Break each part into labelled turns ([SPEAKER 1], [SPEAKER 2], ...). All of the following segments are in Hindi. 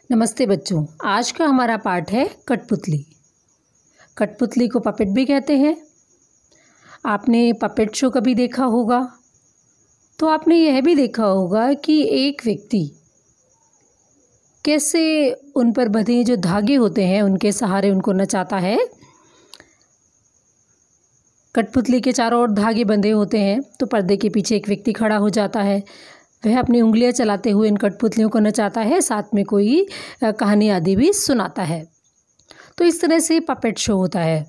[SPEAKER 1] नमस्ते बच्चों। आज का हमारा पाठ है कठपुतली। कठपुतली को पपेट भी कहते हैं। आपने पपेट शो कभी देखा होगा तो आपने यह भी देखा होगा कि एक व्यक्ति कैसे उन पर बंधे जो धागे होते हैं उनके सहारे उनको नचाता है। कठपुतली के चारों ओर धागे बंधे होते हैं तो पर्दे के पीछे एक व्यक्ति खड़ा हो जाता है। वह अपनी उंगलियां चलाते हुए इन कठपुतलियों को नचाता है, साथ में कोई कहानी आदि भी सुनाता है। तो इस तरह से पपेट शो होता है।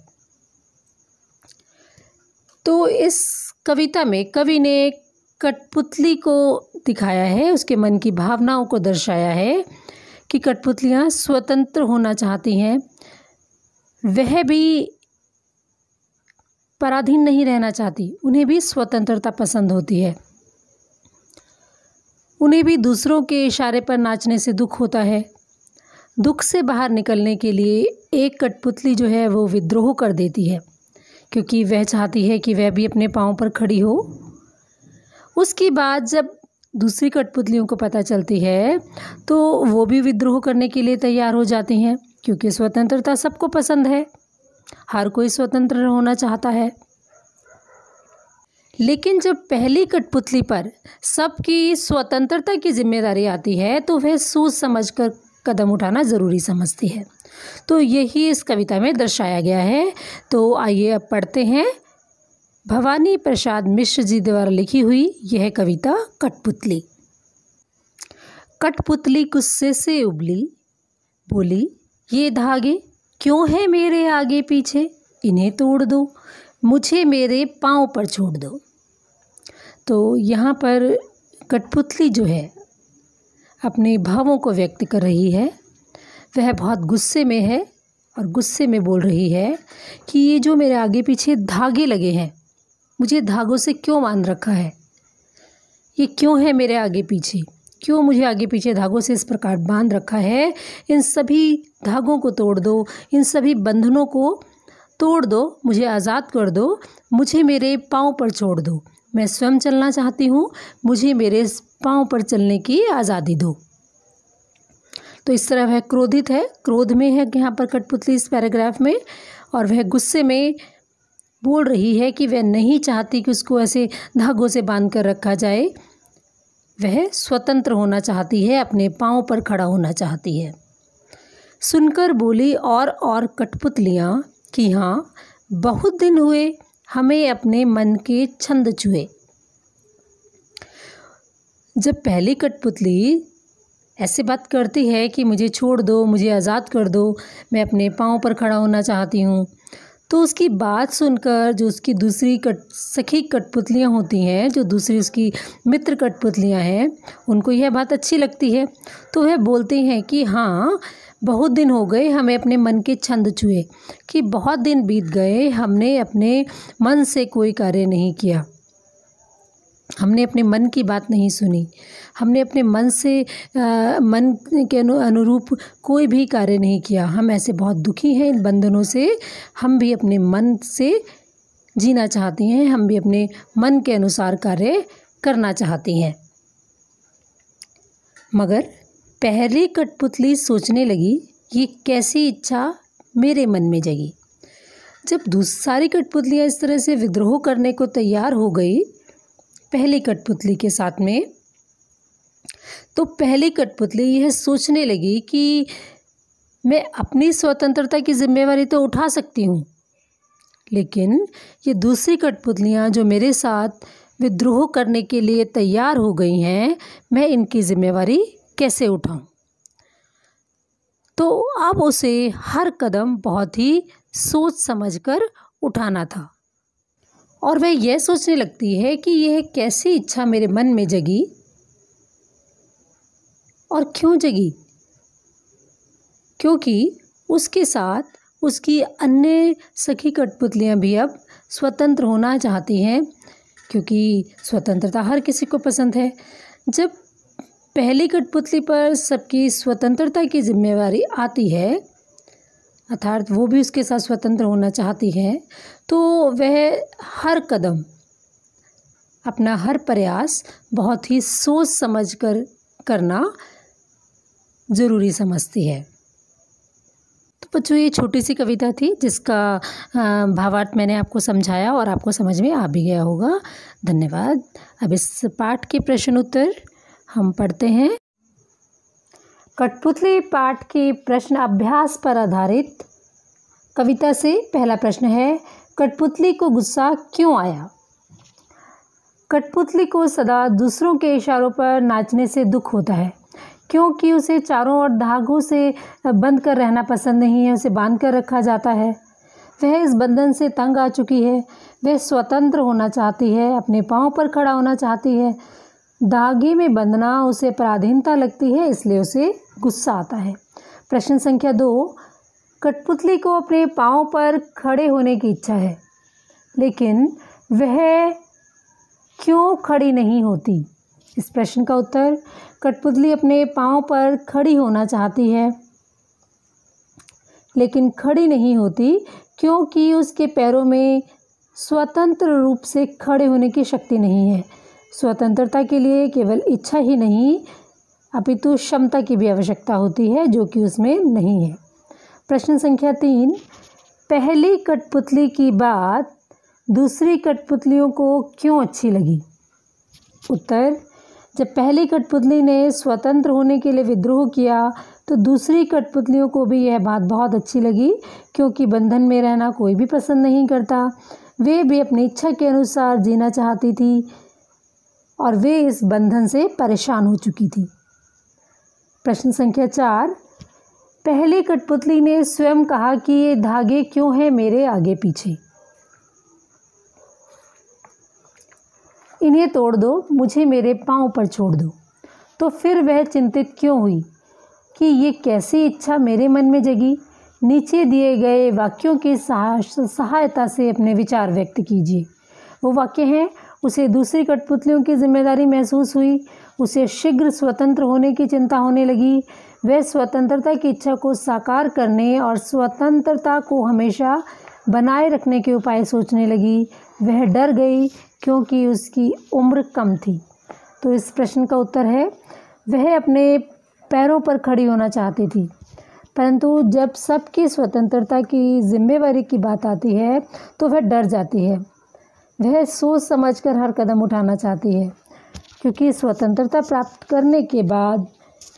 [SPEAKER 1] तो इस कविता में कवि ने कठपुतली को दिखाया है, उसके मन की भावनाओं को दर्शाया है कि कठपुतलियाँ स्वतंत्र होना चाहती हैं, वह भी पराधीन नहीं रहना चाहती, उन्हें भी स्वतंत्रता पसंद होती है। उन्हें भी दूसरों के इशारे पर नाचने से दुख होता है। दुख से बाहर निकलने के लिए एक कठपुतली जो है वो विद्रोह कर देती है, क्योंकि वह चाहती है कि वह भी अपने पाँव पर खड़ी हो। उसके बाद जब दूसरी कठपुतलियों को पता चलती है तो वो भी विद्रोह करने के लिए तैयार हो जाती हैं, क्योंकि स्वतंत्रता सबको पसंद है, हर कोई स्वतंत्र होना चाहता है। लेकिन जब पहली कठपुतली पर सबकी स्वतंत्रता की जिम्मेदारी आती है तो वह सोच समझकर कदम उठाना ज़रूरी समझती है। तो यही इस कविता में दर्शाया गया है। तो आइए अब पढ़ते हैं भवानी प्रसाद मिश्र जी द्वारा लिखी हुई यह कविता कठपुतली। कठपुतली गुस्से से उबली, बोली ये धागे क्यों है मेरे आगे पीछे, इन्हें तोड़ दो, मुझे मेरे पाँव पर छोड़ दो। तो यहाँ पर कठपुतली जो है अपने भावों को व्यक्त कर रही है। वह बहुत गुस्से में है और गुस्से में बोल रही है कि ये जो मेरे आगे पीछे धागे लगे हैं, मुझे धागों से क्यों बांध रखा है, ये क्यों है मेरे आगे पीछे, क्यों मुझे आगे पीछे धागों से इस प्रकार बांध रखा है। इन सभी धागों को तोड़ दो, इन सभी बंधनों को तोड़ दो, मुझे आज़ाद कर दो, मुझे मेरे पाँव पर छोड़ दो, मैं स्वयं चलना चाहती हूँ, मुझे मेरे पाँव पर चलने की आज़ादी दो। तो इस तरह वह क्रोधित है, क्रोध में है यहाँ पर कठपुतली इस पैराग्राफ में, और वह गुस्से में बोल रही है कि वह नहीं चाहती कि उसको ऐसे धागों से बांध कर रखा जाए। वह स्वतंत्र होना चाहती है, अपने पाँव पर खड़ा होना चाहती है। सुनकर बोली और कठपुतलियाँ कि हाँ, बहुत दिन हुए हमें अपने मन के छंद छुए। जब पहली कठपुतली ऐसे बात करती है कि मुझे छोड़ दो, मुझे आज़ाद कर दो, मैं अपने पाँव पर खड़ा होना चाहती हूँ, तो उसकी बात सुनकर जो उसकी दूसरी सखी कठपुतलियाँ होती हैं, जो दूसरी उसकी मित्र कठपुतलियाँ हैं, उनको यह बात अच्छी लगती है। तो वह बोलते हैं कि हाँ, बहुत दिन हो गए हमें अपने मन के छंद छुए, कि बहुत दिन बीत गए, हमने अपने मन से कोई कार्य नहीं किया, हमने अपने मन की बात नहीं सुनी, हमने अपने मन से मन के अनुरूप कोई भी कार्य नहीं किया। हम ऐसे बहुत दुखी हैं इन बंधनों से, हम भी अपने मन से जीना चाहती हैं, हम भी अपने मन के अनुसार कार्य करना चाहती हैं। मगर पहली कठपुतली सोचने लगी, ये कैसी इच्छा मेरे मन में जगी। जब सारी कठपुतलियाँ इस तरह से विद्रोह करने को तैयार हो गई पहली कठपुतली के साथ में, तो पहली कठपुतली यह सोचने लगी कि मैं अपनी स्वतंत्रता की जिम्मेवारी तो उठा सकती हूँ, लेकिन ये दूसरी कठपुतलियाँ जो मेरे साथ विद्रोह करने के लिए तैयार हो गई हैं, मैं इनकी जिम्मेवारी कैसे उठाऊं। तो अब उसे हर कदम बहुत ही सोच समझकर उठाना था, और वह यह सोचने लगती है कि यह कैसी इच्छा मेरे मन में जगी और क्यों जगी, क्योंकि उसके साथ उसकी अन्य सखी कठपुतलियाँ भी अब स्वतंत्र होना चाहती हैं, क्योंकि स्वतंत्रता हर किसी को पसंद है। जब पहली कठपुतली पर सबकी स्वतंत्रता की जिम्मेवारी आती है, अर्थात वो भी उसके साथ स्वतंत्र होना चाहती है, तो वह हर कदम, अपना हर प्रयास बहुत ही सोच समझ कर करना ज़रूरी समझती है। तो बच्चों, ये छोटी सी कविता थी जिसका भावार्थ मैंने आपको समझाया और आपको समझ में आ भी गया होगा। धन्यवाद। अब इस पाठ के प्रश्न उत्तर हम पढ़ते हैं। कठपुतली पाठ के प्रश्न अभ्यास पर आधारित कविता से पहला प्रश्न है, कठपुतली को गुस्सा क्यों आया? कठपुतली को सदा दूसरों के इशारों पर नाचने से दुख होता है, क्योंकि उसे चारों ओर धागों से बंद कर रहना पसंद नहीं है। उसे बांध कर रखा जाता है। वह इस बंधन से तंग आ चुकी है। वह स्वतंत्र होना चाहती है, अपने पांव पर खड़ा होना चाहती है। धागे में बंधना उसे पराधीनता लगती है, इसलिए उसे गुस्सा आता है। प्रश्न संख्या 2, कठपुतली को अपने पांव पर खड़े होने की इच्छा है, लेकिन वह क्यों खड़ी नहीं होती? इस प्रश्न का उत्तर, कठपुतली अपने पांव पर खड़ी होना चाहती है, लेकिन खड़ी नहीं होती क्योंकि उसके पैरों में स्वतंत्र रूप से खड़े होने की शक्ति नहीं है। स्वतंत्रता के लिए केवल इच्छा ही नहीं, अपितु क्षमता की भी आवश्यकता होती है, जो कि उसमें नहीं है। प्रश्न संख्या 3, पहली कठपुतली की बात दूसरी कठपुतलियों को क्यों अच्छी लगी? उत्तर, जब पहली कठपुतली ने स्वतंत्र होने के लिए विद्रोह किया तो दूसरी कठपुतलियों को भी यह बात बहुत अच्छी लगी, क्योंकि बंधन में रहना कोई भी पसंद नहीं करता। वे भी अपनी इच्छा के अनुसार जीना चाहती थी और वे इस बंधन से परेशान हो चुकी थी। प्रश्न संख्या 4, पहली कठपुतली ने स्वयं कहा कि ये धागे क्यों हैं मेरे आगे पीछे? इन्हें तोड़ दो, मुझे मेरे पांव पर छोड़ दो। तो फिर वह चिंतित क्यों हुई कि ये कैसी इच्छा मेरे मन में जगी? नीचे दिए गए वाक्यों की सहायता से अपने विचार व्यक्त कीजिए। वो वाक्य हैं, उसे दूसरी कठपुतलियों की जिम्मेदारी महसूस हुई, उसे शीघ्र स्वतंत्र होने की चिंता होने लगी, वह स्वतंत्रता की इच्छा को साकार करने और स्वतंत्रता को हमेशा बनाए रखने के उपाय सोचने लगी, वह डर गई क्योंकि उसकी उम्र कम थी। तो इस प्रश्न का उत्तर है, वह अपने पैरों पर खड़ी होना चाहती थी, परंतु जब सबकी स्वतंत्रता की जिम्मेवारी की बात आती है तो वह डर जाती है। वह सोच समझकर हर कदम उठाना चाहती है, क्योंकि स्वतंत्रता प्राप्त करने के बाद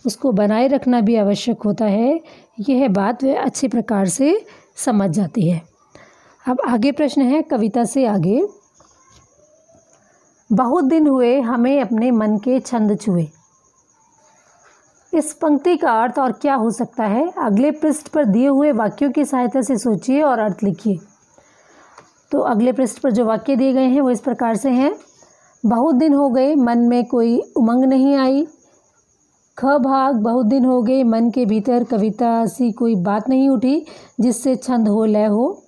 [SPEAKER 1] उसको बनाए रखना भी आवश्यक होता है। यह बात वह अच्छी प्रकार से समझ जाती है। अब आगे प्रश्न है कविता से आगे, बहुत दिन हुए हमें अपने मन के छंद छुए। इस पंक्ति का अर्थ और क्या हो सकता है? अगले पृष्ठ पर दिए हुए वाक्यों की सहायता से सोचिए और अर्थ लिखिए। तो अगले पृष्ठ पर जो वाक्य दिए गए हैं वो इस प्रकार से हैं, बहुत दिन हो गए मन में कोई उमंग नहीं आई। ख भाग, बहुत दिन हो गए मन के भीतर कविता सी कोई बात नहीं उठी जिससे छंद हो, लय हो।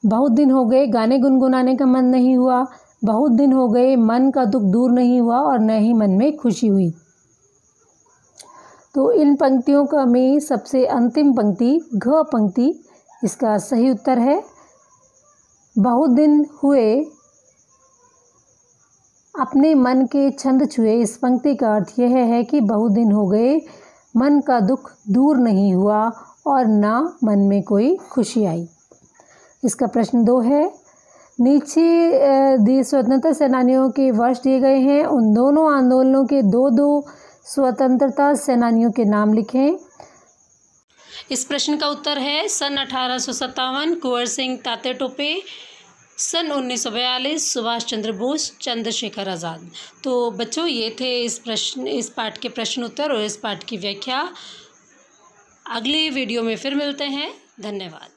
[SPEAKER 1] बहुत दिन हो गए गाने गुनगुनाने का मन नहीं हुआ। बहुत दिन हो गए मन का दुख दूर नहीं हुआ और न ही मन में खुशी हुई। तो इन पंक्तियों का में सबसे अंतिम पंक्ति घ पंक्ति इसका सही उत्तर है। बहुत दिन हुए अपने मन के छंद छुए। इस पंक्ति का अर्थ यह है कि बहुत दिन हो गए मन का दुख दूर नहीं हुआ और ना मन में कोई खुशी आई। इसका प्रश्न 2 है, नीचे दिए स्वतंत्रता सेनानियों के वर्ष दिए गए हैं, उन दोनों आंदोलनों के 2 स्वतंत्रता सेनानियों के नाम लिखें। इस प्रश्न का उत्तर है सन 1857 कुंवर सिंह तात्या टोपे, सन 1942 सुभाष चंद्र बोस, चंद्रशेखर आज़ाद। तो बच्चों, ये थे इस पाठ के प्रश्न उत्तर और इस पाठ की व्याख्या। अगले वीडियो में फिर मिलते हैं। धन्यवाद।